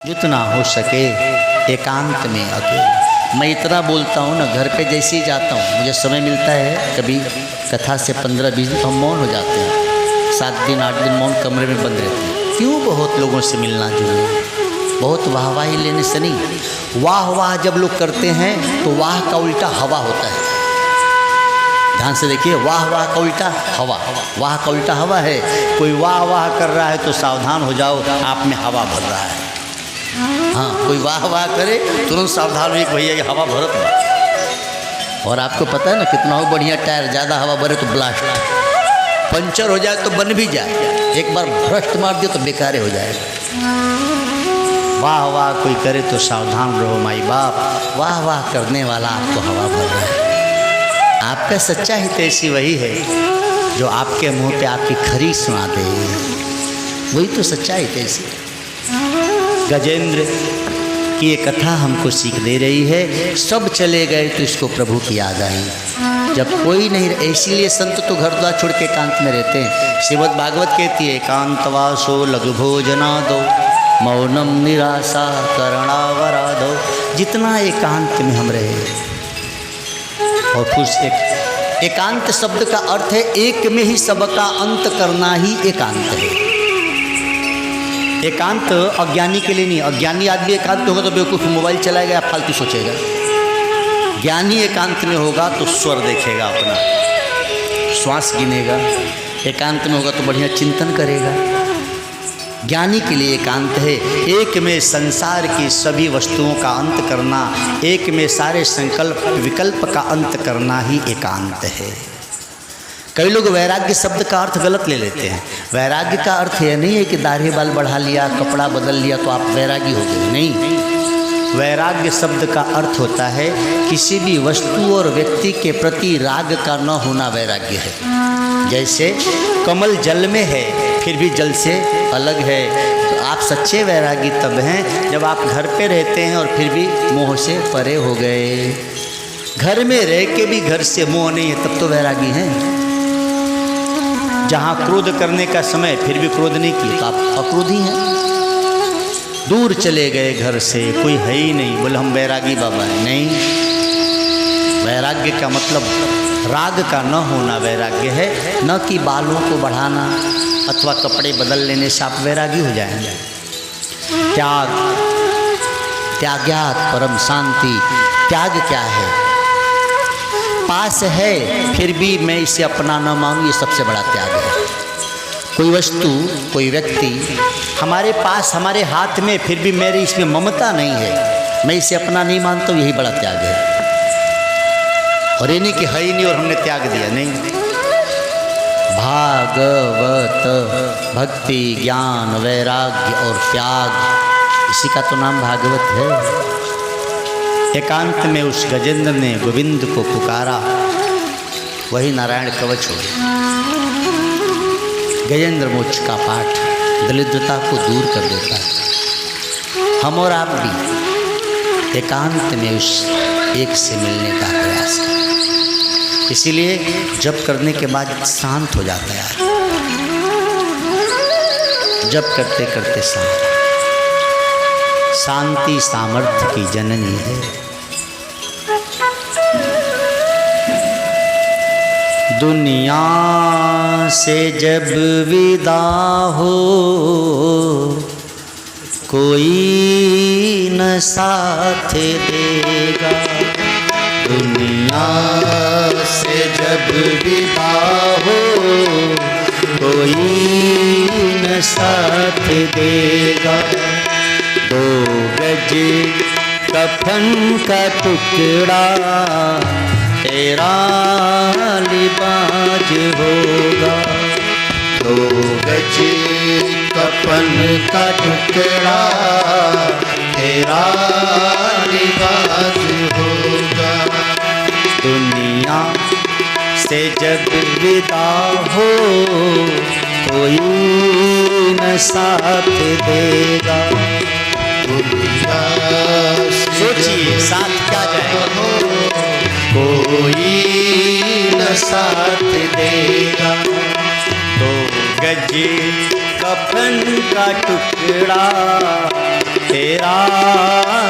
जितना हो सके एकांत में अकेले। मैं इतना बोलता हूँ ना, घर पे जैसे ही जाता हूँ मुझे समय मिलता है, कभी कथा से 15-20 दिन हम मौन हो जाते हैं, 7 दिन 8 दिन मौन कमरे में बंद रहते हैं। क्यों? बहुत लोगों से मिलना जुलना, बहुत वाहवाही लेने से नहीं। वाह जब लोग करते हैं तो वाह का उल्टा हवा होता है। ध्यान से देखिए, वाह का उल्टा हवा, वाह का उल्टा हवा है। कोई वाह कर रहा है तो सावधान हो जाओ, आप में हवा भर रहा है। हाँ, कोई वाह करे तुरंत सावधान हो, भैया ये हवा भरत है। और आपको पता है ना, कितना हो बढ़िया टायर, ज़्यादा हवा भरे तो ब्लास्ट, पंचर हो जाए तो बन भी जाए, एक बार भ्रष्ट मार दिया तो बेकार हो जाएगा। वाह कोई करे तो सावधान रहो माई बाप, वाह करने वाला आपको हवा भर रहा है। आपका सच्चा हितैषी वही है जो आपके मुंह पे आपकी खरी सुना दे, वही तो सच्चा हितैषी है। गजेंद्र की ये कथा हमको सीख दे रही है, सब चले गए तो इसको प्रभु की याद आई। जब कोई नहीं, इसीलिए संत तो घर द्वार छोड़ के एकांत में रहते हैं। श्रीमद् भागवत कहती है, एकांतवासो लघु भोजनादो मौनम निराशा करणावराधो। जितना एकांत में हम रहे, और फिर एकांत शब्द का अर्थ है एक में ही सबका अंत करना ही एकांत है। एकांत अज्ञानी के लिए नहीं। अज्ञानी आदमी एकांत होगा तो बेवकूफ़ मोबाइल चलाएगा या फालतू सोचेगा। ज्ञानी एकांत में होगा तो स्वर देखेगा, अपना श्वास गिनेगा। एकांत में होगा तो बढ़िया चिंतन करेगा। ज्ञानी के लिए एकांत है एक में संसार की सभी वस्तुओं का अंत करना, एक में सारे संकल्प विकल्प का अंत करना ही एकांत है। कई लोग वैराग्य शब्द का अर्थ गलत ले लेते हैं। वैराग्य का अर्थ यह नहीं है कि दाढ़ी बाल बढ़ा लिया, कपड़ा बदल लिया तो आप वैरागी हो गए, नहीं। वैराग्य शब्द का अर्थ होता है किसी भी वस्तु और व्यक्ति के प्रति राग का न होना वैराग्य है। जैसे कमल जल में है फिर भी जल से अलग है, तो आप सच्चे वैरागी तब हैं जब आप घर पे रहते हैं और फिर भी मोह से परे हो गए। घर में रह के भी घर से मोह नहीं है, तब तो वैरागी हैं। जहाँ क्रोध करने का समय फिर भी क्रोध नहीं किया तो आप अक्रोधी हैं। दूर चले गए घर से, कोई है ही नहीं, बोले हम वैरागी बाबा हैं, नहीं। वैराग्य का मतलब राग का न होना वैराग्य है, न कि बालों को बढ़ाना अथवा कपड़े बदल लेने से आप वैरागी हो जाएंगे। त्याग्यात परम शांति। त्याग क्या है? पास है फिर भी मैं इसे अपना न मानूं, ये सबसे बड़ा त्याग है। कोई वस्तु कोई व्यक्ति हमारे पास हमारे हाथ में, फिर भी मेरी इसमें ममता नहीं है, मैं इसे अपना नहीं मानता हूँ, यही बड़ा त्याग है। और ये नहीं कि है ही नहीं और हमने त्याग दिया, नहीं। भागवत भक्ति ज्ञान वैराग्य और त्याग, इसी का तो नाम भागवत है। एकांत में उस गजेंद्र ने गोविंद को पुकारा, वही नारायण कवच हो गया। गजेंद्र मोक्ष का पाठ दरिद्रता को दूर कर देता है। हम और आप भी एकांत में उस एक से मिलने का प्रयास करें। इसीलिए जप करने के बाद शांत हो जाता है यार। जप करते करते शांत। शांति सामर्थ्य की जननी है। दुनिया से जब विदा हो कोई न साथ देगा। दुनिया से जब विदा हो कोई न साथ देगा। 2 गज कफन का टुकड़ा तेरा लिबाज होगा। 2 गज कफन का टुकड़ा तेरा लिबाज होगा। दुनिया से जब विदा हो कोई न साथ देगा। सोचिए साथ क्या जाएगा, कोई न साथ देगा। 2 गज कफन का टुकड़ा तेरा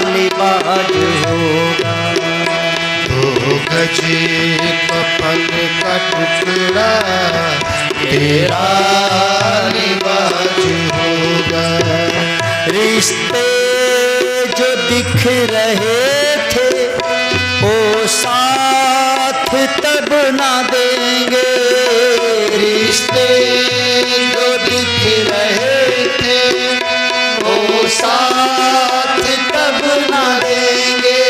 लिबाज होगा। 2 गज कफन का टुकड़ा तेरा लिबाज होगा। रिश्ते जो दिख रहे थे वो साथ तब ना देंगे। रिश्ते जो दिख रहे थे वो साथ तब ना देंगे।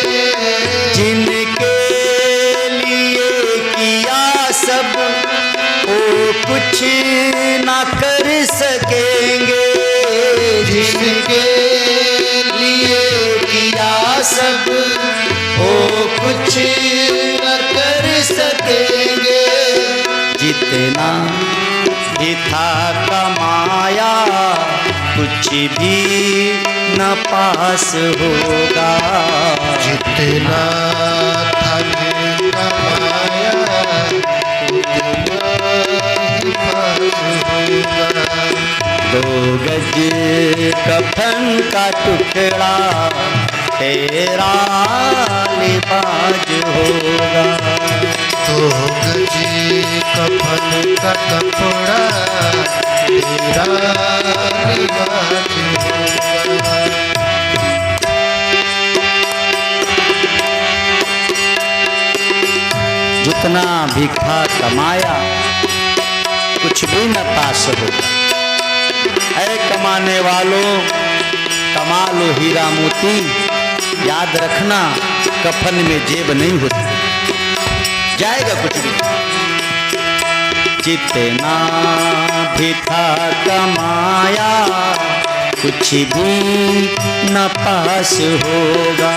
जिनके लिए किया सब वो कुछ ना कर सकेंगे। जिनके लिए किया सब वो कुछ न कर सकेंगे। जितना भी था कमाया कुछ भी न पास होगा। जितना धन कमाया उतना ही पास होगा। 2 गज कफन का टुकड़ा तेरा लिबाज होगा। 2 गज कफन का कपड़ा तेरा लिबाज होगा। जितना भी था कमाया कुछ भी न पास होगा। ऐ कमाने वालों कमा लो हीरा मोती, याद रखना कफन में जेब नहीं होती, जाएगा कुछ भी। जितना भी था कमाया कुछ भी न पास होगा।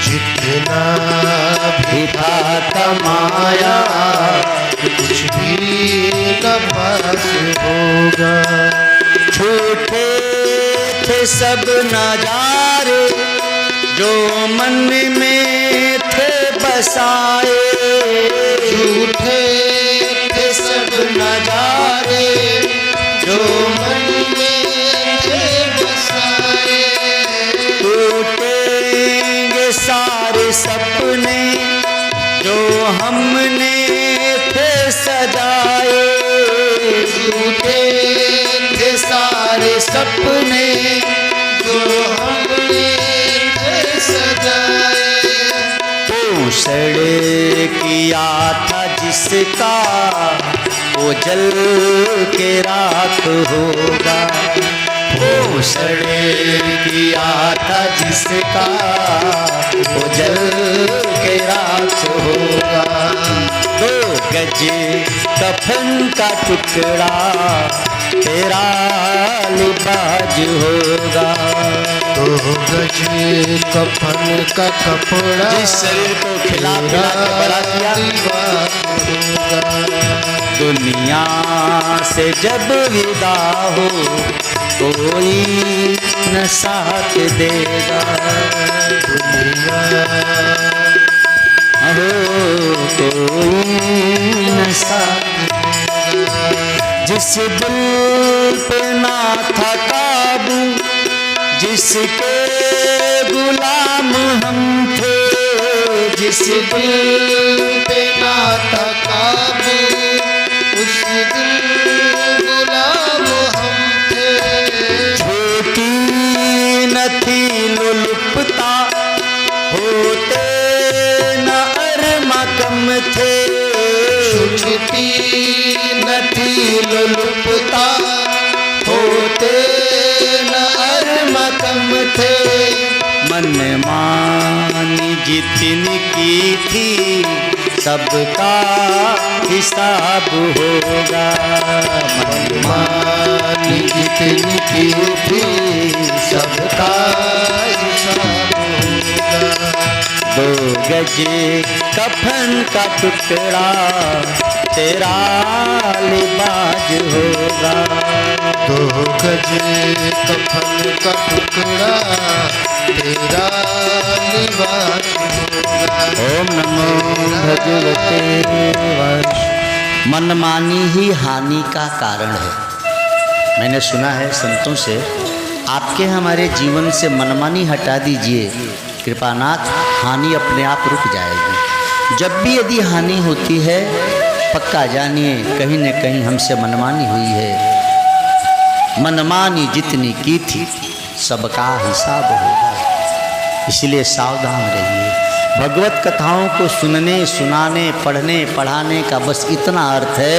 जितना भी था कमाया कुछ भी न पास होगा। झूठे थे सब नजारे जो मन में थे बसाए। झूठे थे सब नजारे जो मन में थे बसाए। टूटेंगे सारे सपने जो हमने थे सजाए। झूठे थे सारे सपने जो हमने थे सजाए। पूछड़े किया था जिसका वो जल के राख होगा। पूछड़े किया था जिसका वो जल के राख होगा। 2 गज कफन का टुकड़ा तेरा लिबाज होगा। 2 गज कफन का कपड़ा जिस शरीर को खिला पिला के बड़ा किया, दुनिया से जब विदा हो कोई न साथ देगा। दुनिया हो कोई न साथ। जिस दिल पे ना था काबू जिसके गुलाम हम थे। जिस दिल पे ना था काबू उस दिल गुलाम हम थे। छोटी न थी लुलुपता होते न अरमा कम थे। छुटती न थी लुलुपता होते न अरमा कम थे। मन मानी जितनी की थी सबका हिसाब होगा। मन मानी जितनी की थी सबका हिसाब होगा। 2 गज कफन का टुकड़ा तेरा लिबाज होगा। 2 गज कफन का टुकड़ा तेरा लिबाज होगा। ओम नमो भगवते वासुदेवाय। मनमानी ही हानि का कारण है। मैंने सुना है संतों से, आपके हमारे जीवन से मनमानी हटा दीजिए कृपानाथ, हानि अपने आप रुक जाएगी। जब भी यदि हानि होती है पक्का जानिए कहीं न कहीं हमसे मनमानी हुई है। मनमानी जितनी की थी सबका हिसाब होगा, इसलिए सावधान रहिए। भगवत कथाओं को सुनने सुनाने पढ़ने पढ़ाने का बस इतना अर्थ है,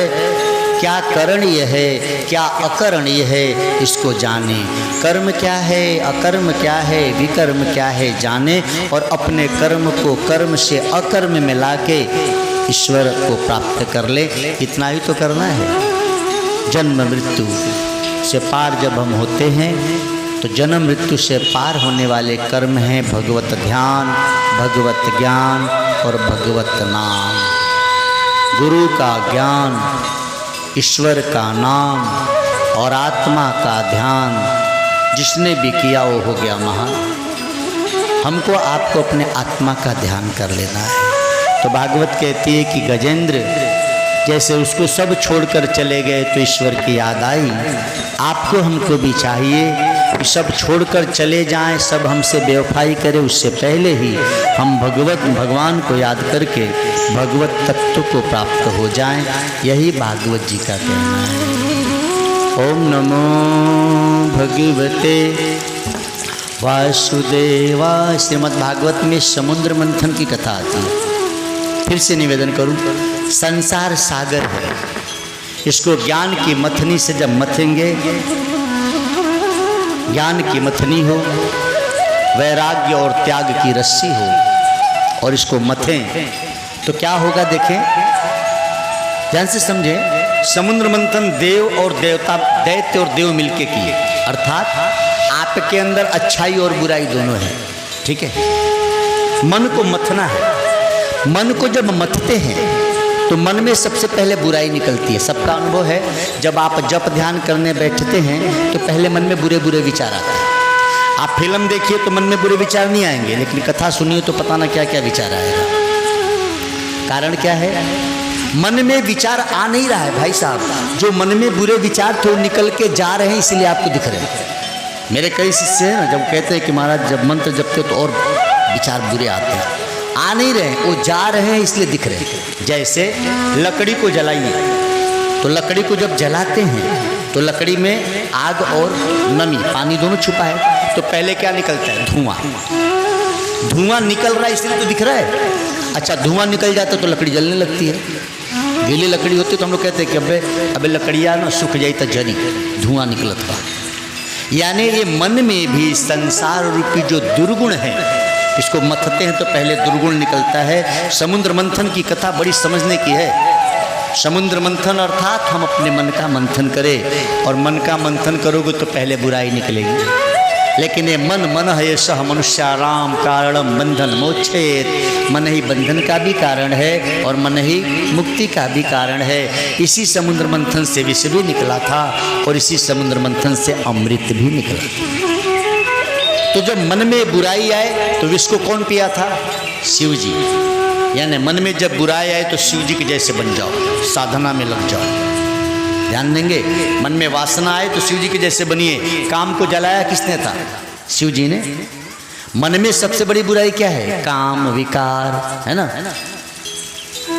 क्या करणीय है क्या अकरणीय है इसको जाने, कर्म क्या है अकर्म क्या है विकर्म क्या है जाने, और अपने कर्म को कर्म से अकर्म में लाके ईश्वर को प्राप्त कर ले। इतना ही तो करना है। जन्म मृत्यु से पार जब हम होते हैं तो जन्म मृत्यु से पार होने वाले कर्म हैं भगवत ध्यान, भगवत ज्ञान और भगवत नाम। गुरु का ज्ञान, ईश्वर का नाम और आत्मा का ध्यान जिसने भी किया वो हो गया महान। हमको आपको अपने आत्मा का ध्यान कर लेना है। तो भागवत कहती है कि गजेंद्र जैसे उसको सब छोड़कर चले गए तो ईश्वर की याद आई, आपको हमको भी चाहिए कि सब छोड़कर चले जाएं, सब हमसे बेवफाई करें, उससे पहले ही हम भगवान को याद करके भगवत तत्व को प्राप्त हो जाएं। यही भागवत जी का कहना है। ओम नमो भगवते वासुदेवाय। श्रीमद् भागवत में समुद्र मंथन की कथा आती है। फिर से निवेदन करूं, संसार सागर है, इसको ज्ञान की मथनी से जब मथेंगे, ज्ञान की मथनी हो, वैराग्य और त्याग की रस्सी हो और इसको मथें तो क्या होगा देखें, ध्यान से समझें। समुद्र मंथन देव और देवता, दैत्य और देव मिलके किए, अर्थात आपके अंदर अच्छाई और बुराई दोनों है, ठीक है। मन को मथना है। मन को जब मथते हैं तो मन में सबसे पहले बुराई निकलती है। सबका अनुभव है, जब आप जप ध्यान करने बैठते हैं तो पहले मन में बुरे बुरे विचार आते हैं। आप फिल्म देखिए तो मन में बुरे विचार नहीं आएंगे, लेकिन कथा सुनिए तो पता ना क्या क्या विचार आएगा। कारण क्या है? मन में विचार आ नहीं रहा है भाई साहब। जो मन में बुरे विचार थे वो निकल के जा रहे हैं, इसलिए आपको दिख रहे हैं। मेरे कई शिष्य हैं ना, जब कहते हैं कि महाराज जब मंत्र जपते तो और विचार बुरे आते हैं, आ नहीं रहे, वो जा रहे हैं इसलिए दिख रहे हैं। जैसे लकड़ी को जलाइए तो लकड़ी को जब जलाते हैं तो लकड़ी में आग और नमी, पानी दोनों छुपा है, तो पहले क्या निकलता है? धुआं। धुआं निकल रहा है इसलिए तो दिख रहा है। अच्छा, धुआं निकल जाता तो लकड़ी जलने लगती है। गीली लकड़ी होती तो हम लोग कहते हैं कि अबे लकड़ियाँ ना सूख जाई तो जली, धुआं निकलत बा। यानी ये मन में भी संसार रूपी जो दुर्गुण है, इसको मथते हैं तो पहले दुर्गुण निकलता है। समुद्र मंथन की कथा बड़ी समझने की है। समुद्र मंथन अर्थात हम अपने मन का मंथन करें, और मन का मंथन करोगे तो पहले बुराई निकलेगी। लेकिन ये मन है सह मनुष्याराम कारणम बंधन मोक्षेत। मन ही बंधन का भी कारण है और मन ही मुक्ति का भी कारण है। इसी समुद्र मंथन से विष भी निकला था और इसी समुद्र मंथन से अमृत भी निकला। तो जब मन में बुराई आए तो विष को कौन पिया था? शिव जी। यानी मन में जब बुराई आए तो शिव जी के जैसे बन जाओ, साधना में लग जाओ। ध्यान देंगे, मन में वासना आए तो शिव जी के जैसे बनिए। काम को जलाया किसने था? शिव जी ने। मन में सबसे बड़ी बुराई क्या है? काम, विकार, है ना,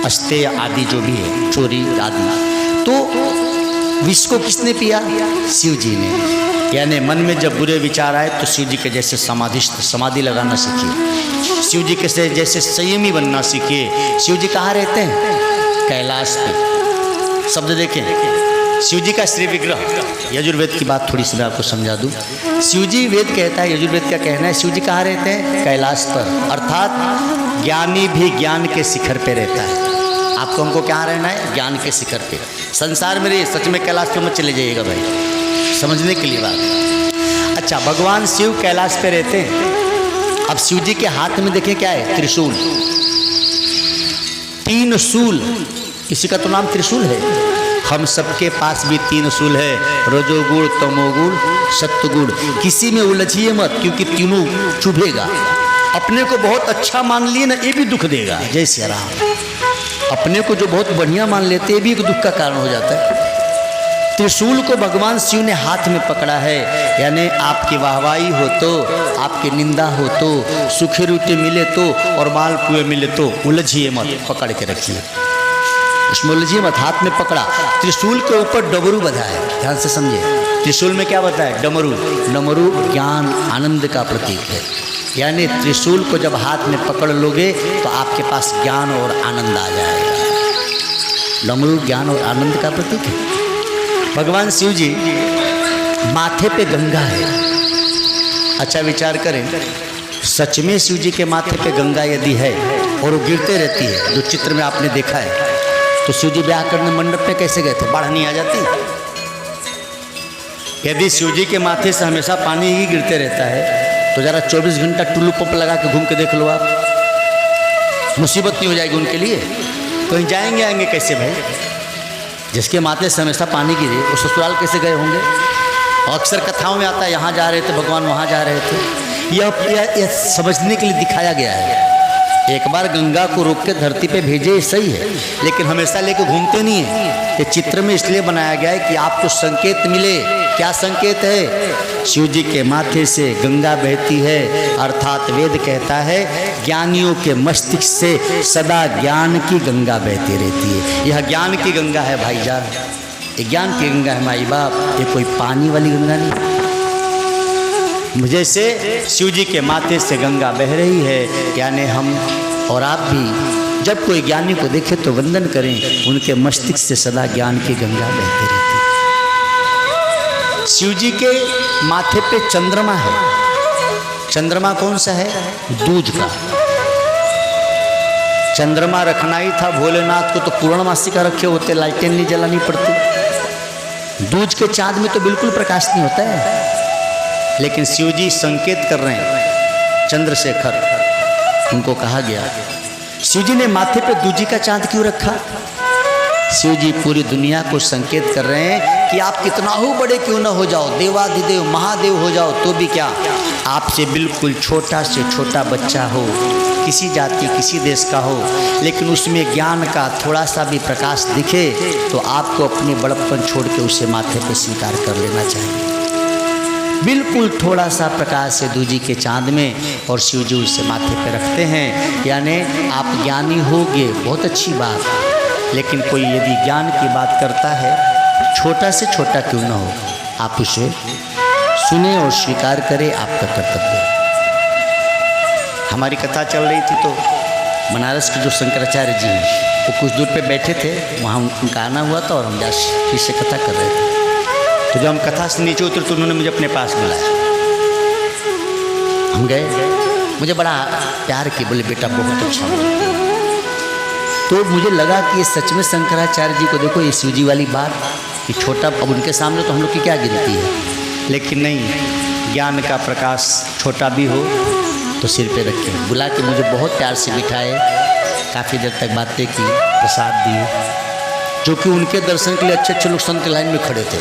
अस्तेय आदि जो भी है, चोरी आदि। तो विष को किसने पिया? शिव जी ने। यानी मन में जब बुरे विचार आए तो शिव जी के जैसे समाधि लगाना सीखिए। शिव जी के जैसे संयमी बनना सीखिए। शिव जी कहाँ रहते हैं? कैलाश पे। शब्द देखें, शिव जी का श्री विग्रह। यजुर्वेद की बात थोड़ी सी मैं आपको समझा दूं। शिव जी, वेद कहता है, यजुर्वेद का कहना है, शिव जी कहाँ रहते हैं? कैलाश पर। अर्थात ज्ञानी भी ज्ञान के शिखर पे रहता है। आपको हमको क्या रहना है? ज्ञान के शिखर पे। संसार में रहिए, सच में कैलाश पे मत चले जाइएगा भाई, समझने के लिए बात। अच्छा, भगवान शिव कैलाश पे रहते हैं। अब शिव जी के हाथ में देखें क्या है? त्रिशूल। 3 शूल, किसी का तो नाम त्रिशूल है। हम सबके पास भी 3 शूल है, रजोगुण, तमोगुण, सत्वगुण। किसी में उलझिए मत, क्योंकि तीनों चुभेगा। अपने को बहुत अच्छा मान लिए ना, ये भी दुख देगा। जय श्री राम। अपने को जो बहुत बढ़िया मान लेते हैं, ये भी एक दुख का कारण हो जाता है। त्रिशूल को भगवान शिव ने हाथ में पकड़ा है, यानी आपकी वाहवाही हो तो, आपकी निंदा हो तो, सूखी रोटी मिले तो और मालपुए मिले तो उलझिए मत, पकड़ के रखिए, उसमें उलझिए मत। हाथ में पकड़ा, त्रिशूल के ऊपर डमरू बधा है, ध्यान से समझिए। त्रिशूल में क्या बधा है? डमरू। डमरू ज्ञान आनंद का प्रतीक है, यानी त्रिशूल को जब हाथ में पकड़ लोगे तो आपके पास ज्ञान और आनंद आ जाएगा। डमरू ज्ञान और आनंद का प्रतीक है। भगवान शिव जी माथे पे गंगा है। अच्छा विचार करें, सच में शिव जी के माथे पे गंगा यदि है और वो गिरते रहती है, जो चित्र में आपने देखा है, तो शिव जी ब्याह करने मंडप पे कैसे गए थे? बाढ़ नहीं आ जाती? यदि शिव जी के माथे से हमेशा पानी ही गिरते रहता है तो जरा 24 घंटा टुल्लू पंप लगा के घूम के देख लो आप, मुसीबत नहीं हो जाएगी उनके लिए? कहीं जाएंगे आएंगे कैसे भाई? जिसके माथे से हमेशा पानी गिरे वो ससुराल कैसे गए होंगे? और अक्सर कथाओं में आता है यहाँ जा रहे थे भगवान, वहाँ जा रहे थे। यह समझने के लिए दिखाया गया है। एक बार गंगा को रोक के धरती पे भेजे सही है, लेकिन हमेशा लेके घूमते नहीं है। ये चित्र में इसलिए बनाया गया है कि आपको संकेत मिले। क्या संकेत है? शिव जी के माथे से गंगा बहती है, अर्थात वेद कहता है ज्ञानियों के मस्तिष्क से सदा ज्ञान की गंगा बहती रहती है। यह ज्ञान की गंगा है भाईजान, ये ज्ञान की गंगा है माई बाप, ये कोई पानी वाली गंगा नहीं। जैसे शिव जी के माथे से गंगा बह रही है, यानी हम और आप भी जब कोई ज्ञानी को देखे तो वंदन करें, उनके मस्तिष्क से सदा ज्ञान की गंगा बहती रहती है। शिव जी के माथे पे चंद्रमा है। चंद्रमा कौन सा है? दूज का। चंद्रमा रखना ही था भोलेनाथ को, तो पूर्णमासी का रखे होते, लाइटें नहीं जलानी पड़ती। दूज के चांद में तो बिल्कुल प्रकाश नहीं होता है, लेकिन शिव जी संकेत कर रहे हैं। चंद्रशेखर उनको कहा गया, शिव जी ने माथे पे दूजी का चांद क्यों रखा? शिव जी पूरी दुनिया को संकेत कर रहे हैं कि आप कितना हो बड़े क्यों न हो जाओ, देवाधिदेव महादेव हो जाओ, तो भी क्या, आपसे बिल्कुल छोटा से छोटा बच्चा हो, किसी जाति किसी देश का हो, लेकिन उसमें ज्ञान का थोड़ा सा भी प्रकाश दिखे तो आपको अपने बड़प्पन छोड़ के उसे माथे पे स्वीकार कर लेना चाहिए। बिल्कुल थोड़ा सा प्रकाश है दूजी के चांद में, और शिव जी उसे माथे पे रखते हैं। यानी आप ज्ञानी होगे, बहुत अच्छी बात, लेकिन कोई यदि ज्ञान की बात करता है, छोटा से छोटा क्यों ना हो, आप उसे सुने और स्वीकार करें, आपका कर्तव्य है। हमारी कथा चल रही थी तो बनारस के जो शंकराचार्य जी हैं वो कुछ दूर पे बैठे थे, वहाँ उनका आना हुआ था और हम जाकर से कथा कर रहे थे। तो जब हम कथा से नीचे उतरे तो उन्होंने मुझे अपने पास बुलाया। हम गए, मुझे बड़ा प्यार की, बोले बेटा बहुत अच्छा बोलते हो। तो मुझे लगा कि ये सच में शंकराचार्य जी को देखो, ये शिव जी वाली बात कि छोटा, अब उनके सामने तो हम लोग की क्या गिनती है, लेकिन नहीं, ज्ञान का प्रकाश छोटा भी हो तो सिर पे रखे। बुला के मुझे बहुत प्यार से बिठाए, काफ़ी देर तक बातें की, प्रसाद दिए, जो कि उनके दर्शन के लिए अच्छे अच्छे लोग संत लाइन में खड़े थे।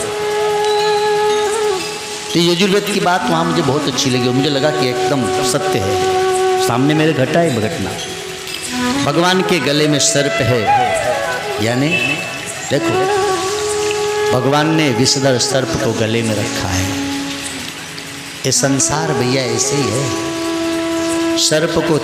तो यजुर्वेद की बात वहाँ मुझे बहुत अच्छी लगी और मुझे लगा कि एकदम सत्य है। सामने मेरे घटा है घटना, भगवान के गले में सर्प है, यानी देखो भगवान ने विषधर सर्प को गले में रखा है। ये संसार भैया ऐसे ही है। सर्प को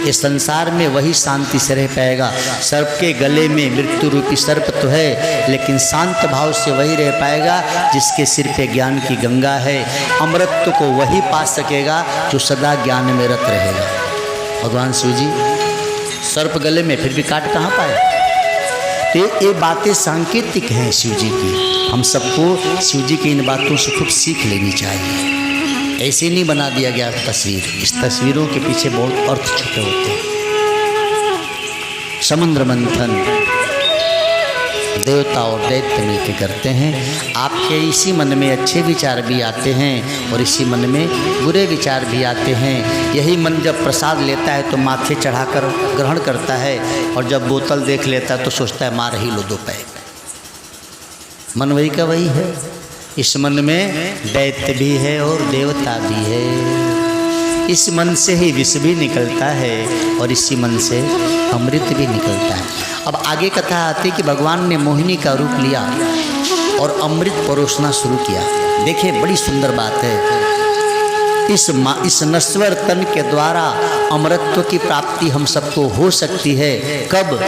इस संसार में वही शांति से रह पाएगा। सर्प के गले में मृत्यु रूपी सर्प तो है, लेकिन शांत भाव से वही रह पाएगा जिसके सिर पे ज्ञान की गंगा है। अमृत को वही पा सकेगा जो सदा ज्ञान में रत रहेगा। भगवान शिव जी सर्प गले में, फिर भी काट कहाँ पाए? तो ये बातें सांकेतिक हैं शिव जी की। हम सबको शिव जी की इन बातों से खूब सीख लेनी चाहिए। ऐसे नहीं बना दिया गया तस्वीर, इस तस्वीरों के पीछे बहुत अर्थ छुपे होते हैं। समुद्र मंथन देवता और दैत्य मिलकर करते हैं। आपके इसी मन में अच्छे विचार भी आते हैं और इसी मन में बुरे विचार भी आते हैं। यही मन जब प्रसाद लेता है तो माथे चढ़ाकर ग्रहण करता है, और जब बोतल देख लेता है तो सोचता है मार ही लो 2 पैक। मन वही का वही है। इस मन में दैत्य भी है और देवता भी है। इस मन से ही विष भी निकलता है और इसी मन से अमृत भी निकलता है। अब आगे कथा आती कि भगवान ने मोहिनी का रूप लिया और अमृत परोसना शुरू किया। देखिए बड़ी सुंदर बात है, इस नश्वर तन के द्वारा अमरत्व की प्राप्ति हम सबको हो सकती है। कब?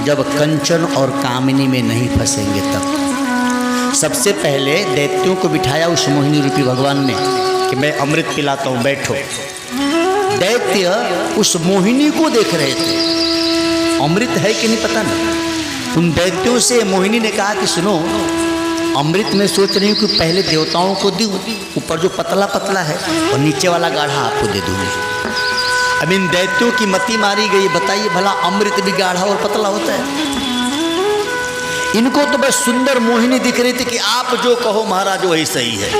जब कंचन और कामिनी में नहीं फंसेंगे तब। सबसे पहले दैत्यों को बिठाया उस मोहिनी रूपी भगवान ने कि मैं अमृत पिलाता हूँ, बैठो। दैत्य उस मोहिनी को देख रहे थे, अमृत है कि नहीं पता नहीं। उन दैत्यों से मोहिनी ने कहा कि सुनो, अमृत में सोच रही हूँ कि पहले देवताओं को दूँ, ऊपर जो पतला पतला है और नीचे वाला गाढ़ा आपको दे दूँगी। अब इन दैत्यों की मति मारी गई। बताइए भला अमृत भी गाढ़ा और पतला होता है? इनको तो बस सुंदर मोहिनी दिख रही थी कि आप जो कहो महाराज वही सही है।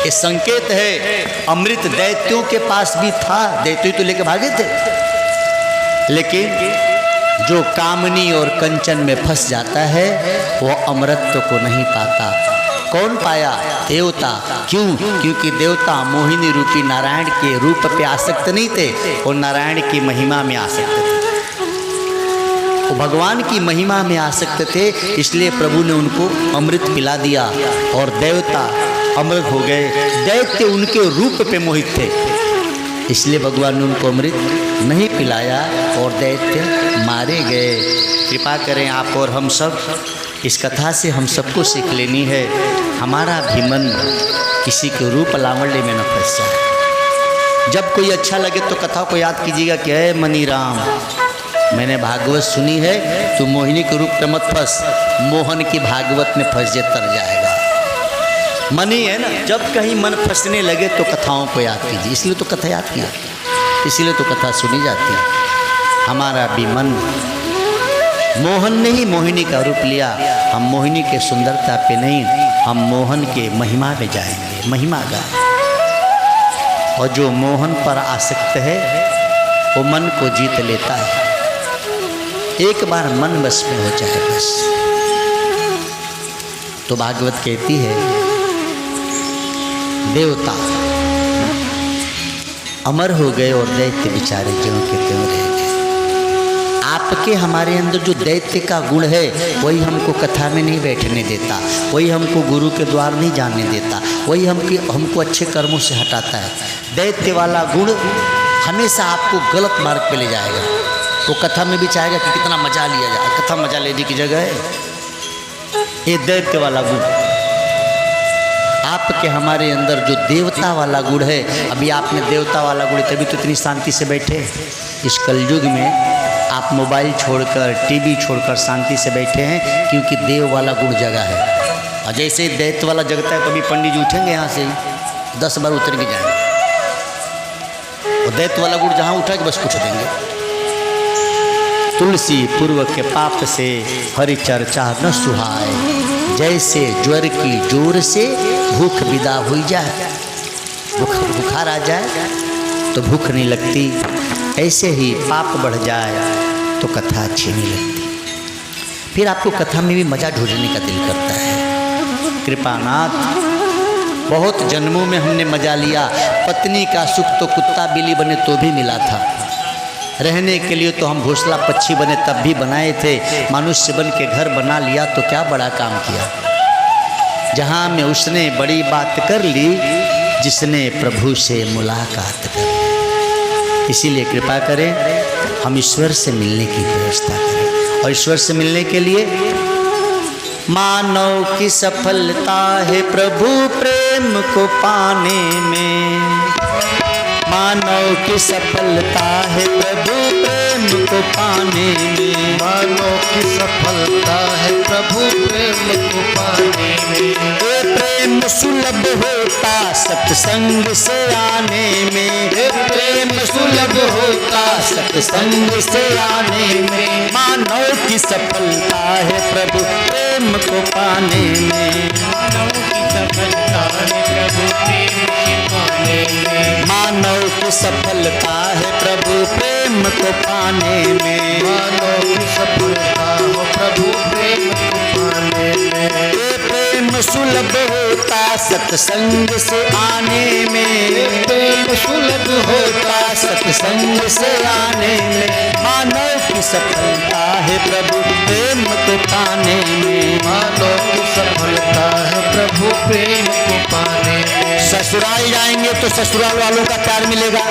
ये संकेत है अमृत दैत्यों के पास भी था, दैत्य तो लेके भागे थे। लेकिन जो कामनी और कंचन में फंस जाता है वो अमरत्व को नहीं पाता। कौन पाया? देवता। क्यों? क्योंकि देवता मोहिनी रूपी नारायण के रूप पे आसक्त नहीं थे, वो नारायण की महिमा में आसक्त थे, वो भगवान की महिमा में आसक्त थे। इसलिए प्रभु ने उनको अमृत पिला दिया और देवता अमृत हो गए। दैत्य उनके रूप पे मोहित थे, इसलिए भगवान ने उनको अमृत नहीं पिलाया और दैत्य मारे गए। कृपा करें आप और हम सब, इस कथा से हम सबको सीख लेनी है, हमारा भी मन किसी के रूप लावण्य में न फंस जाए। जब कोई अच्छा लगे तो कथा को याद कीजिएगा कि हे मनी राम, मैंने भागवत सुनी है, तू मोहिनी के रूप में मत फंस, मोहन की भागवत में फंस जे तर जाएगा। मनी है ना, जब कहीं मन फंसने लगे तो कथाओं को याद कीजिए। इसलिए तो कथा याद किया, इसलिए तो कथा सुनी जाती है। हमारा भी मन, मोहन ने ही मोहिनी का रूप लिया। हम मोहिनी के सुंदरता पे नहीं, हम मोहन के महिमा में जाएंगे, महिमा गाएं। और जो मोहन पर आसक्त है वो मन को जीत लेता है। एक बार मन बस में हो जाए बस, तो भागवत कहती है देवता अमर हो गए और दैत्य बेचारे ज्यों के त्यों रह गए। आपके हमारे अंदर जो दैत्य का गुण है वही हमको कथा में नहीं बैठने देता, वही हमको गुरु के द्वार नहीं जाने देता, वही हमको अच्छे कर्मों से हटाता है। दैत्य वाला गुण हमेशा आपको गलत मार्ग पे ले जाएगा। वो कथा में भी चाहेगा कि कितना मजा लिया जाए, कथा मजा लेने की जगह है। ये दैत्य वाला गुण आपके हमारे अंदर जो देवता वाला गुण है, अभी आपने देवता वाला गुण, तभी तो इतनी शांति से बैठे। इस कलयुग में आप मोबाइल छोड़कर, टीवी छोड़कर शांति से बैठे हैं क्योंकि देव वाला गुण जगह है। और जैसे दैत्य वाला जगता है तभी पंडित जी उठेंगे यहाँ से ही 10 बार उतर के जाएंगे, और दैत्य वाला गुण जहाँ उठा कि बस कुछ देंगे। तुलसी पूर्व के पाप से हरि चर्चा न सुहाए, जैसे ज्वर की जोर से भूख विदा हो जाए, बुखार आ जाए तो भूख नहीं लगती, ऐसे ही पाप बढ़ जाए तो कथा अच्छी नहीं लगती। फिर आपको कथा में भी मजा ढूंढने का दिल करता है। कृपानाथ, बहुत जन्मों में हमने मजा लिया। पत्नी का सुख तो कुत्ता बिल्ली बने तो भी मिला था, रहने के लिए तो हम घोंसला पक्षी बने तब भी बनाए थे, मनुष्य बन के घर बना लिया तो क्या बड़ा काम किया। जहाँ में उसने बड़ी बात कर ली जिसने प्रभु से मुलाकात कर ली। इसीलिए कृपा करें हम ईश्वर से मिलने की व्यवस्था करें, और ईश्वर से मिलने के लिए मानव की सफलता है प्रभु प्रेम को पाने में, मानव की सफलता है प्रभु प्रेम को पाने में, मानव की सफलता है प्रभु प्रेम को पाने में। ये प्रेम सुलभ होता सत्संग से आने में, ये प्रेम सुलभ होता सत्संग से आने में, मानव की सफलता है प्रभु प्रेम को पाने में, मानव की सफलता है प्रभु प्रेम को पाने में, मानव की सफलता है प्रभु प्रेम को पाने में, मानव की सफलता हो प्रभु प्रेम को पाने में। ये प्रेम सुलभ होता सत्संग से आने में, प्रेम सुलभ होता सत्संग से आने में, मानव की सफलता है प्रभु प्रेम को पाने में। मानव की सफलता है प्रभु प्रेम को पाने में। ससुराल जाएंगे तो ससुराल वालों का प्यार मिलेगा,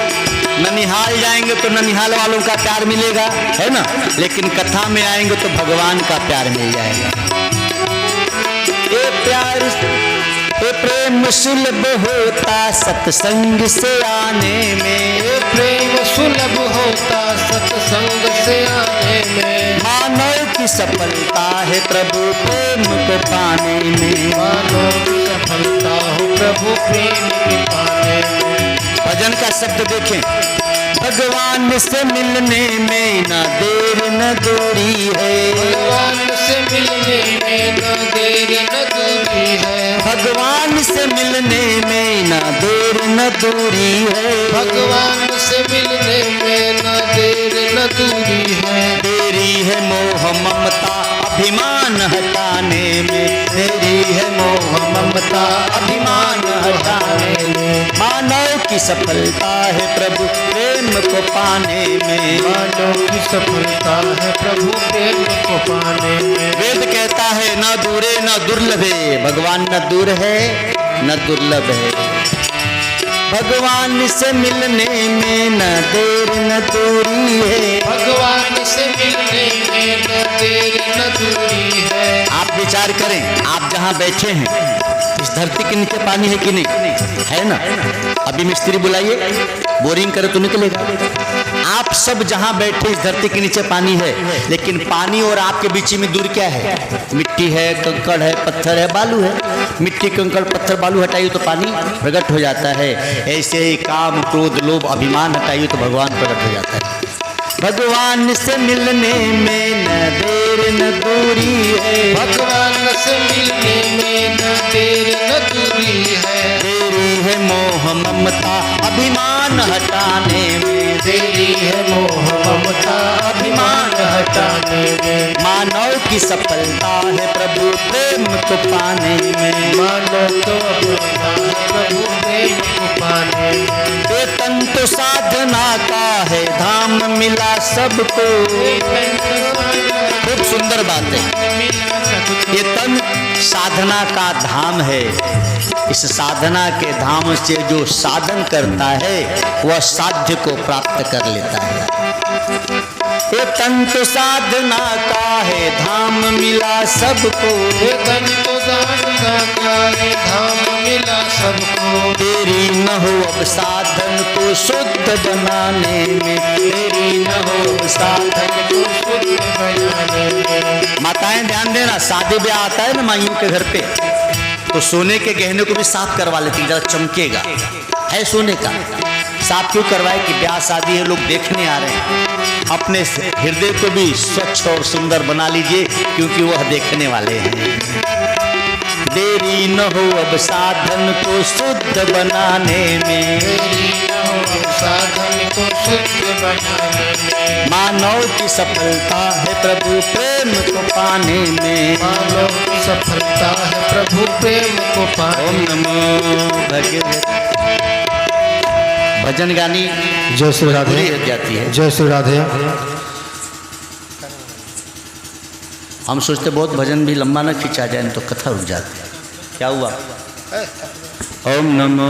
ननिहाल जाएंगे तो ननिहाल वालों का प्यार मिलेगा, है ना। लेकिन कथा में आएंगे तो भगवान का प्यार मिल जाएगा। ये प्यार ये प्रेम सुलभ होता सत्संग से आने में, ये प्रेम सुलभ होता सत्संग से आने में। मानव की सफलता है प्रभु प्रेम को पाने में। मानव की सफलता हो प्रभु प्रेम के पाने में। भजन का शब्द देखें, भगवान से मिलने में न देर न दूरी है, भगवान से मिलने में न देर न दूरी है। भगवान से मिलने में न देर न दूरी है, भगवान से मिलने में न देर न दूरी है। तेरी है मोह ममता अभिमान हटाने में, तेरी है मोह ममता अभिमान हटाने में। मानव की सफलता है प्रभु प्रेम को पाने में, मानव की सफलता है प्रभु प्रेम को पाने में। वेद कहता है न दूरे न दुर्लभ है, भगवान न दूर है न दुर्लभ है। भगवान से मिलने में न देर न दूरी है, भगवान से मिलने में न देर न दूरी है। आप विचार करें, आप जहाँ बैठे हैं इस धरती के नीचे पानी है कि नहीं, है ना। अभी मिस्त्री बुलाइए, बोरिंग करे तो निकलेगा। आप सब जहाँ बैठे इस धरती के नीचे पानी है, लेकिन पानी और आपके बीच में दूर क्या है? मिट्टी है, कंकड़ है, पत्थर है, बालू है। मिट्टी कंकड़ पत्थर बालू हटाइए तो पानी प्रकट हो जाता है। ऐसे ही काम क्रोध लोभ अभिमान हटाइए तो भगवान प्रकट हो जाता है। भगवान से मिलने में न देर न दूरी है, भगवान से मिलने में न देर न दूरी है। तेरी है मोह ममता अभिमान हटाने में, तेरी है मोह ममता अभिमान हटाने में। मानव की सफलता है प्रभु प्रेम को पाने में। मानव तो अपना प्रभु प्रेम को पाने में। ये तन तो साधना का है धाम मिला सबको, खूब सुंदर बात है। ये तन साधना का धाम है, इस साधना के धाम से जो साधन करता है वह साध्य को प्राप्त कर लेता है। ये तन तो साधना का है धाम मिला सबको, ये तन तो साधना का है धाम मिला सबको। तेरी न हो अब साधन को शुद्ध बनाने में, तेरी न हो साधन को शुद्ध बनाने में। माताएं ध्यान देना, शादी ब्याह आता है ना माइयों के घर पे, तो सोने के गहने को भी साफ करवा लेती, जरा चमकेगा, है सोने का। साफ क्यों करवाए कि ब्याह शादी है, लोग देखने आ रहे हैं। अपने हृदय को भी स्वच्छ और सुंदर बना लीजिए, क्योंकि वह देखने वाले हैं। देरी न हो अब साधन को शुद्ध बनाने में, देरी न हो साधन को शुद्ध बनाने में। मानव की सफलता है प्रभु प्रेम को पाने में। मानव की सफलता है प्रभु प्रेम को पाने। ओम नमो भगवते। भजन गानी जय श्री राधे, पूरी हो जाती है। जय श्री राधे। हम सोचते बहुत भजन भी लंबा न खींचा जाए तो कथा रुक जाती है। क्या हुआ? ओम नमो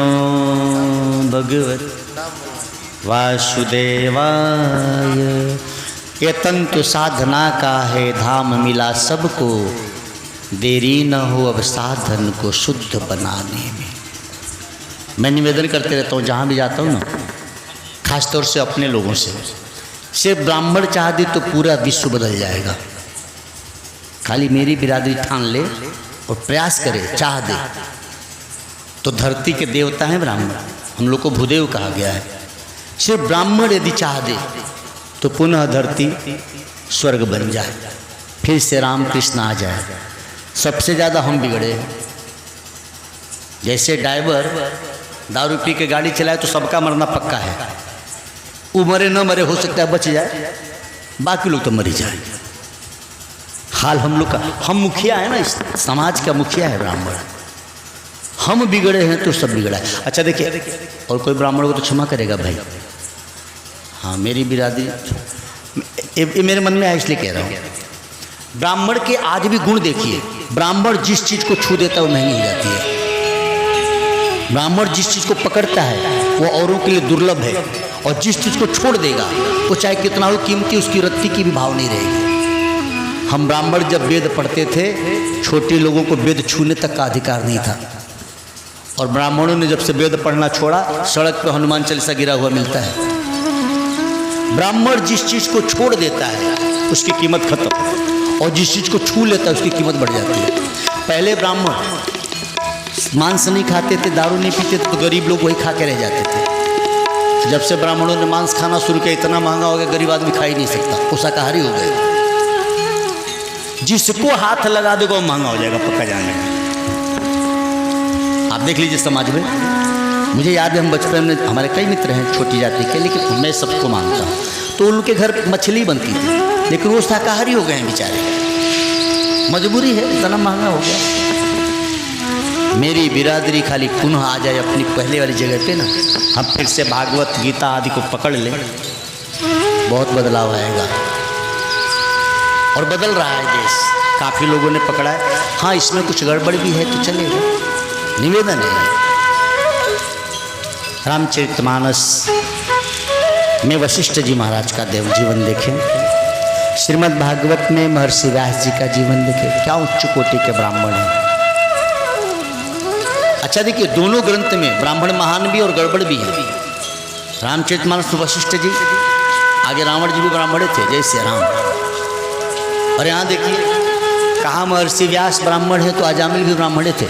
भगवते वासुदेवाय। ये तंतु साधना का है धाम मिला सबको, देरी न हो अब साधन को शुद्ध बनाने में। मैं निवेदन करते रहता हूँ जहाँ भी जाता हूँ ना, खासतौर से अपने लोगों से, सिर्फ ब्राह्मण चाह दी तो पूरा विश्व बदल जाएगा। खाली मेरी बिरादरी ठान ले और प्रयास करे, चाह दे, तो धरती के देवता हैं ब्राह्मण, हम लोग को भूदेव कहा गया है। सिर्फ ब्राह्मण यदि चाह दे तो पुनः धरती स्वर्ग बन जाए, फिर से राम कृष्ण आ जाए। सबसे ज़्यादा हम बिगड़े हैं। जैसे ड्राइवर दारू पी के गाड़ी चलाए तो सबका मरना पक्का है, वो मरे न मरे हो सकता है बच जाए, बाकी लोग तो मरी जाए। हाल हम लोग का, हम मुखिया है ना, इस समाज का मुखिया है ब्राह्मण। हम बिगड़े हैं तो सब बिगड़ा है। अच्छा देखिए, और कोई ब्राह्मण को तो क्षमा करेगा भाई, हाँ मेरी बिरादरी, ये मेरे मन में आया इसलिए कह रहा हूँ। ब्राह्मण के आज भी गुण देखिए, ब्राह्मण जिस चीज़ को छू देता है वो महंगी हो जाती है। ब्राह्मण जिस चीज़ को पकड़ता है वो औरों के लिए दुर्लभ है, और जिस चीज़ को छोड़ देगा वो चाहे कितना हो कीमती, उसकी रत्ती की भी भाव नहीं रहेगी। हम ब्राह्मण जब वेद पढ़ते थे, छोटे लोगों को वेद छूने तक का अधिकार नहीं था, और ब्राह्मणों ने जब से वेद पढ़ना छोड़ा, सड़क पर हनुमान चालीसा गिरा हुआ मिलता है। ब्राह्मण जिस चीज़ को छोड़ देता है उसकी कीमत खत्म, और जिस चीज़ को छू लेता है उसकी कीमत बढ़ जाती है। पहले ब्राह्मण मांस नहीं खाते थे, दारू नहीं पीते थे, तो गरीब लोग वही खा के रह जाते थे। जब से ब्राह्मणों ने मांस खाना शुरू किया, इतना महंगा हो गया गरीब आदमी खा ही नहीं सकता, वो शाकाहारी हो गए। जिसको हाथ लगा देगा वो महंगा हो जाएगा, पक्का जाने। आप देख लीजिए समाज में, मुझे याद है हम बचपन में, हमारे कई मित्र हैं छोटी जाति के, लेकिन मैं सबको मानता हूँ, तो उनके घर मछली बनती थी, लेकिन वो शाकाहारी हो गए हैं बेचारे, मजबूरी है, इतना महंगा हो गया। मेरी बिरादरी खाली पुनः आ जाए अपनी पहले वाली जगह पे ना, हम फिर से भागवत गीता आदि को पकड़ लें, बहुत बदलाव आएगा। और बदल रहा है देश, काफ़ी लोगों ने पकड़ा है। हाँ इसमें कुछ गड़बड़ भी है तो चलेगा, निवेदन है। रामचरितमानस में वशिष्ठ जी महाराज का देव जीवन देखें, श्रीमद् भागवत में महर्षि व्यास जी का जीवन देखें, क्या उच्च कोटि के ब्राह्मण हैं। अच्छा देखिए, दोनों ग्रंथ में ब्राह्मण महान भी और गड़बड़ भी है। रामचरितमानस में वशिष्ठ जी, आगे रावण जी भी ब्राह्मण थे, जय श्री राम। और यहाँ देखिए कहाँ महर्षि व्यास ब्राह्मण है तो अजामिल भी ब्राह्मण थे।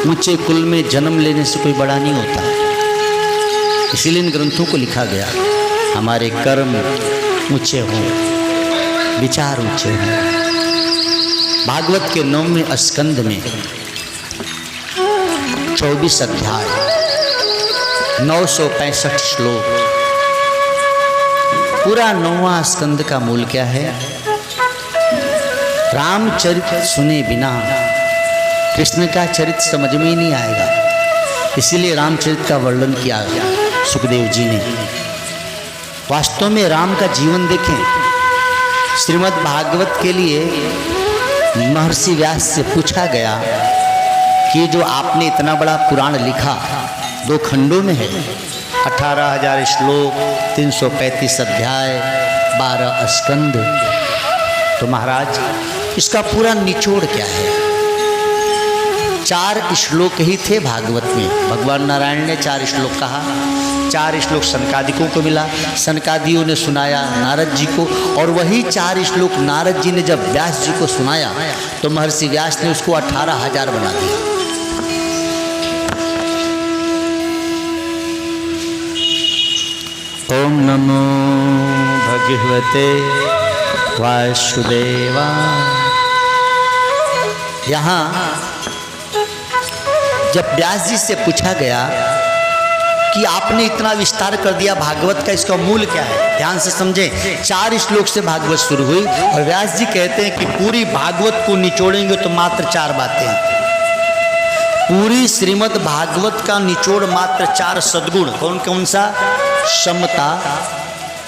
ऊंचे कुल में जन्म लेने से कोई बड़ा नहीं होता, इसीलिए इन ग्रंथों को लिखा गया। हमारे कर्म ऊंचे हों, विचार ऊंचे हों। भागवत के 9वें स्कंद में 24 अध्याय 965 श्लोक, पूरा 9वां स्कंद का मूल क्या है? रामचरित सुने बिना कृष्ण का चरित्र समझ में ही नहीं आएगा, इसीलिए रामचरित का वर्णन किया सुखदेव जी ने। वास्तव में राम का जीवन देखें, श्रीमद् भागवत के लिए महर्षि व्यास से पूछा गया कि जो आपने इतना बड़ा पुराण लिखा, 2 खंडों में है, 18,000 श्लोक, 335 अध्याय, 12 स्कंद, तो महाराज इसका पूरा निचोड़ क्या है? 4 श्लोक ही थे भागवत में, भगवान नारायण ने 4 श्लोक कहा, 4 श्लोक सनकादिकों को मिला, सनकादियों ने सुनाया नारद जी को, और वही 4 श्लोक नारद जी ने जब व्यास जी को सुनाया तो महर्षि व्यास ने उसको 18,000 बना दिया। ओम नमो भगवते वासुदेवाय। यहाँ जब व्यास जी से पूछा गया कि आपने इतना विस्तार कर दिया भागवत का, इसका मूल क्या है? ध्यान से समझें, 4 श्लोक से भागवत शुरू हुई, और व्यास जी कहते हैं कि पूरी भागवत को निचोड़ेंगे तो मात्र 4 बातें। पूरी श्रीमद् भागवत का निचोड़ मात्र 4 सद्गुण। कौन कौन सा? समता,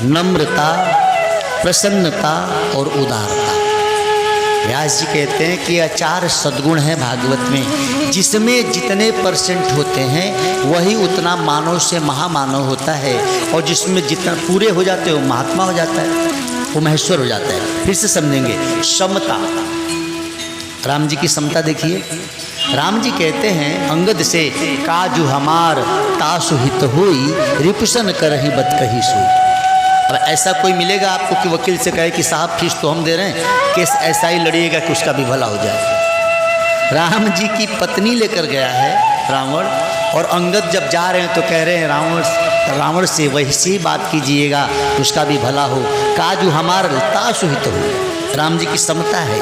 नम्रता, प्रसन्नता और उदारता। व्यास जी कहते हैं कि यह 4 सद्गुण हैं भागवत में, जिसमें जितने % होते हैं वही उतना मानव से महामानव होता है, और जिसमें जितना पूरे हो जाते हैं वो महात्मा हो जाता है, वो महेश्वर हो जाता है। फिर से समझेंगे, समता, राम जी की समता देखिए। राम जी कहते हैं अंगद से, काजू हमार तासु हित होई, रिपुसन करहि बत कही सोई। अब ऐसा कोई मिलेगा आपको कि वकील से कहे कि साहब फीस तो हम दे रहे हैं, केस ऐसा ही लड़िएगा कि उसका भी भला हो जाए। राम जी की पत्नी लेकर गया है रावण, और अंगद जब जा रहे हैं तो कह रहे हैं रावण से वैसी बात कीजिएगा तो उसका भी भला हो। काजू हमार तासु हित हो। राम जी की समता है,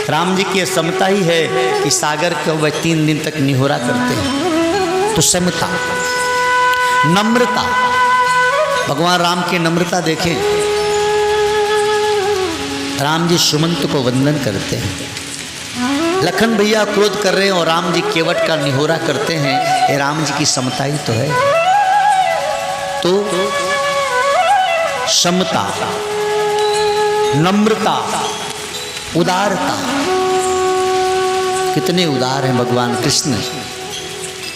राम जी की समता ही है कि सागर को वह 3 दिन तक निहोरा करते हैं। तो समता, नम्रता, भगवान राम की नम्रता देखें, राम जी सुमंत को वंदन करते हैं। लखन भैया क्रोध कर रहे हैं और राम जी केवट का निहोरा करते हैं, ये राम जी की समता ही तो है। तो समता, नम्रता, उदारता। कितने उदार हैं भगवान कृष्ण।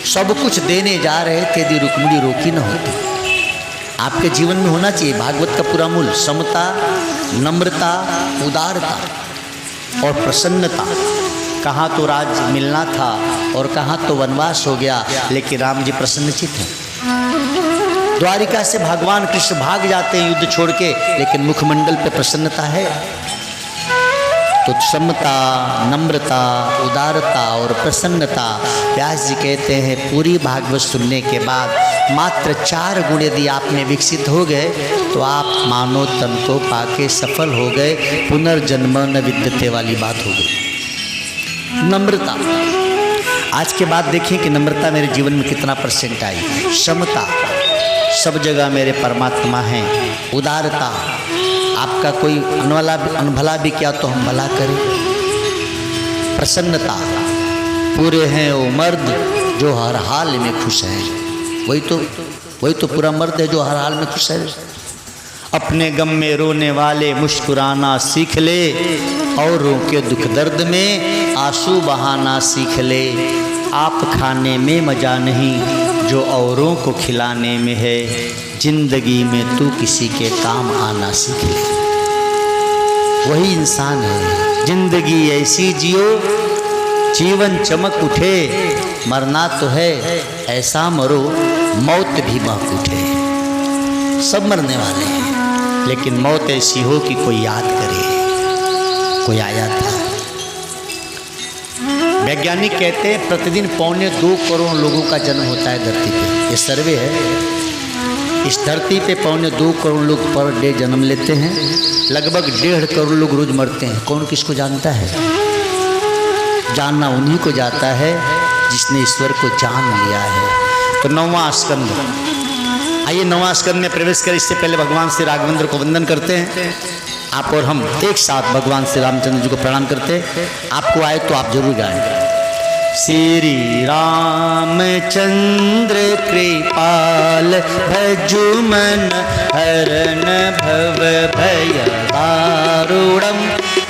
सब कुछ देने जा रहे थे यदि रुक्मिणी रोकी न होती। आपके जीवन में होना चाहिए भागवत का पूरा मूल समता, नम्रता, उदारता और प्रसन्नता। कहाँ तो राज मिलना था और कहाँ तो वनवास हो गया, लेकिन राम जी प्रसन्नचित्त हैं। द्वारिका से भगवान कृष्ण भाग जाते हैं युद्ध छोड़ के, लेकिन मुखमंडल पे प्रसन्नता है। तो समता, नम्रता, उदारता और प्रसन्नता। व्यास जी कहते हैं पूरी भागवत सुनने के बाद मात्र 4 गुण यदि आप में विकसित हो गए तो आप मानव तन को पाके सफल हो गए। पुनर्जन्म न विद्यते वाली बात हो गई। नम्रता, आज के बाद देखिए कि नम्रता मेरे जीवन में कितना % आई। समता, सब जगह मेरे परमात्मा हैं। उदारता, आपका कोई अनभला भी किया तो हम भला करें। प्रसन्नता, पूरे हैं वो मर्द जो हर हाल में खुश हैं। वही तो पूरा मर्द है जो हर हाल में खुश है। अपने गम में रोने वाले मुस्कुराना सीख ले, औरों के दुख दर्द में आंसू बहाना सीख ले। आप खाने में मजा नहीं जो औरों को खिलाने में है। जिंदगी में तू किसी के काम आना सीख ले। वही इंसान है। जिंदगी ऐसी जियो जीवन चमक उठे। मरना तो है ऐसा मरो मौत भी महक उठे। सब मरने वाले हैं, लेकिन मौत ऐसी हो कि कोई याद करे। कोई आया था, वैज्ञानिक कहते हैं प्रतिदिन 2.25 करोड़ लोगों का जन्म होता है धरती पे। ये सर्वे है। इस धरती पे 2.25 करोड़ लोग पर डे जन्म लेते हैं। लगभग 1.5 करोड़ लोग रोज मरते हैं। कौन किसको जानता है? जानना उन्हीं को जाता है जिसने ईश्वर को जान लिया है। तो 9वां स्कंद, आइए 9वां स्कंद में प्रवेश करें। इससे पहले भगवान श्री राघवेंद्र को वंदन करते हैं। आप और हम एक साथ भगवान श्री रामचंद्र जी को प्रणाम करते हैं। आपको आए तो आप जरूर गाएं। श्री रामचंद्र कृपाल भजु मन हरण भव भय दारुणम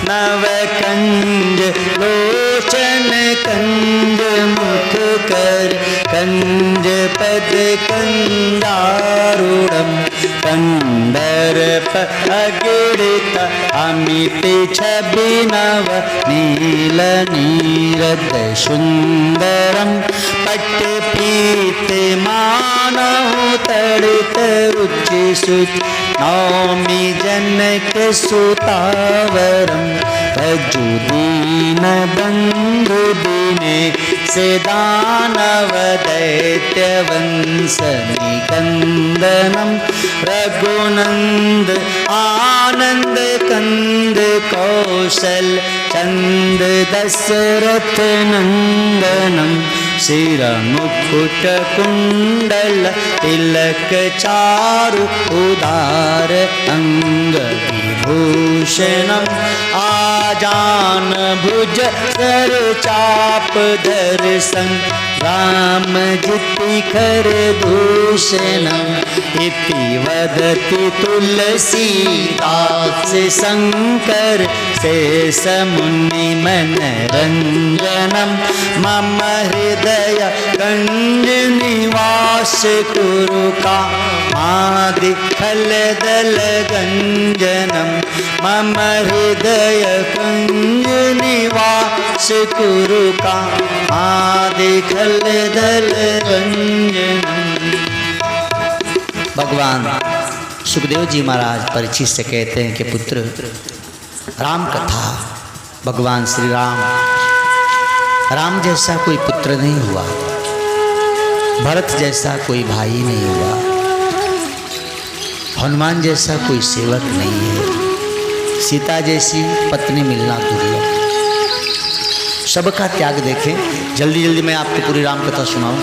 नव कंज लोचन कंज मुख कर कंज पद कंदारुणम कंदर्प अगिड़ित अमित छवि नव नील नीरद सुंदरम पट्ट पीत मानहु तड़ित रुचि सुच नौमि जनक सुतावरम भजु दीन बंधु दिने से दानव दैत्य वंश निकंदनम रघुनंद आनंद कंद कौशल चंद दशरथ नंदनम शिर मुकुट कुंडल तिलक चारु उदार अंग विभूषणम आजान भुज सर चाप दर्शन राम जिति कर दूषणम इति वदति तुलसीदास शंकर शेष मुनि मनरंजनम मम हृदय कंज निवास कुरु का आदि खलदल गंजनम मम हृदय कंज निवास कुरु का आदि खलदल गंजनम। भगवान सुखदेव जी महाराज परीक्षित से कहते हैं कि पुत्र राम कथा, भगवान श्री राम जैसा कोई पुत्र नहीं हुआ, भरत जैसा कोई भाई नहीं हुआ, हनुमान जैसा कोई सेवक नहीं है, सीता जैसी पत्नी मिलना दुर्लभ। सबका त्याग देखें। जल्दी जल्दी मैं आपको पूरी राम कथा सुनाऊं।